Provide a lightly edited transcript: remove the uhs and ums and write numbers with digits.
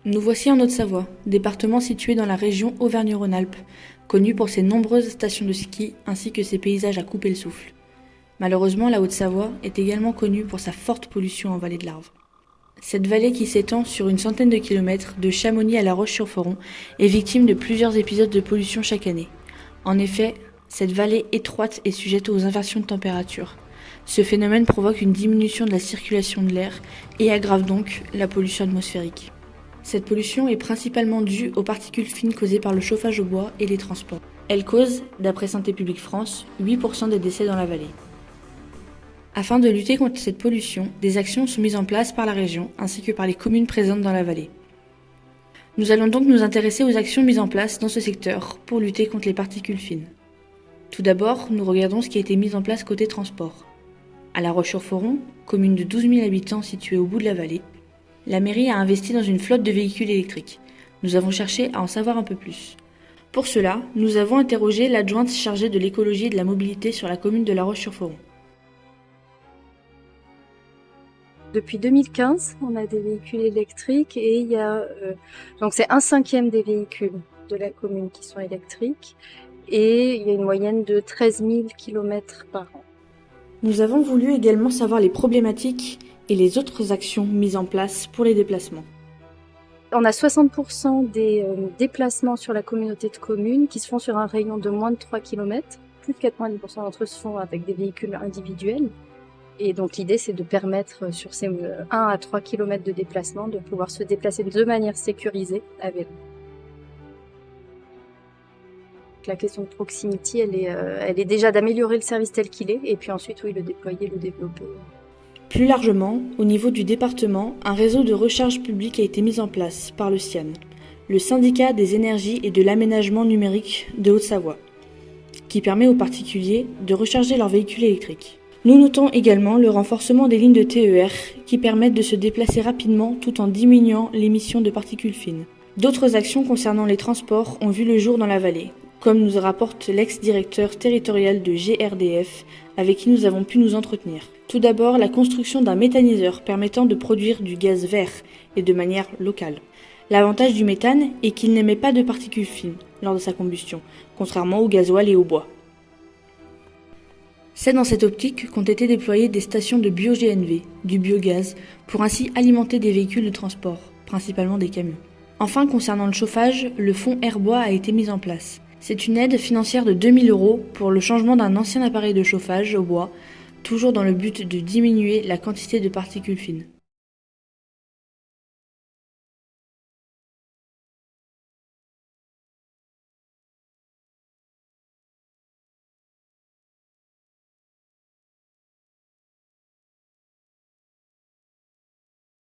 Nous voici en Haute-Savoie, département situé dans la région Auvergne-Rhône-Alpes, connu pour ses nombreuses stations de ski ainsi que ses paysages à couper le souffle. Malheureusement, la Haute-Savoie est également connue pour sa forte pollution en vallée de l'Arve. Cette vallée qui s'étend sur une centaine de kilomètres, de Chamonix à La Roche-sur-Foron, est victime de plusieurs épisodes de pollution chaque année. En effet, cette vallée étroite est sujette aux inversions de température. Ce phénomène provoque une diminution de la circulation de l'air et aggrave donc la pollution atmosphérique. Cette pollution est principalement due aux particules fines causées par le chauffage au bois et les transports. Elle cause, d'après Santé publique France, 8% des décès dans la vallée. Afin de lutter contre cette pollution, des actions sont mises en place par la région ainsi que par les communes présentes dans la vallée. Nous allons donc nous intéresser aux actions mises en place dans ce secteur pour lutter contre les particules fines. Tout d'abord, nous regardons ce qui a été mis en place côté transport. À La Roche-sur-Foron, commune de 12 000 habitants située au bout de la vallée, la mairie a investi dans une flotte de véhicules électriques. Nous avons cherché à en savoir un peu plus. Pour cela, nous avons interrogé l'adjointe chargée de l'écologie et de la mobilité sur la commune de La Roche-sur-Foron. Depuis 2015, on a des véhicules électriques et il y a donc c'est 1/5 des véhicules de la commune qui sont électriques et il y a une moyenne de 13 000 km par an. Nous avons voulu également savoir les problématiques et les autres actions mises en place pour les déplacements. On a 60% des déplacements sur la communauté de communes qui se font sur un rayon de moins de 3 km. Plus de 90% d'entre eux se font avec des véhicules individuels. Et donc l'idée, c'est de permettre sur ces 1 à 3 km de déplacement de pouvoir se déplacer de manière sécurisée à vélo. La question de proximité, elle est déjà d'améliorer le service tel qu'il est, et puis ensuite, oui, le déployer, le développer. Plus largement, au niveau du département, un réseau de recharge publique a été mis en place par le SIAN, le Syndicat des énergies et de l'aménagement numérique de Haute-Savoie, qui permet aux particuliers de recharger leurs véhicules électriques. Nous notons également le renforcement des lignes de TER qui permettent de se déplacer rapidement tout en diminuant l'émission de particules fines. D'autres actions concernant les transports ont vu le jour dans la vallée, comme nous rapporte l'ex-directeur territorial de GRDF avec qui nous avons pu nous entretenir. Tout d'abord, la construction d'un méthaniseur permettant de produire du gaz vert et de manière locale. L'avantage du méthane est qu'il n'émet pas de particules fines lors de sa combustion, contrairement au gasoil et au bois. C'est dans cette optique qu'ont été déployées des stations de bio-GNV, du biogaz, pour ainsi alimenter des véhicules de transport, principalement des camions. Enfin, concernant le chauffage, le fonds Airbois a été mis en place. C'est une aide financière de 2 000 € pour le changement d'un ancien appareil de chauffage au bois, toujours dans le but de diminuer la quantité de particules fines.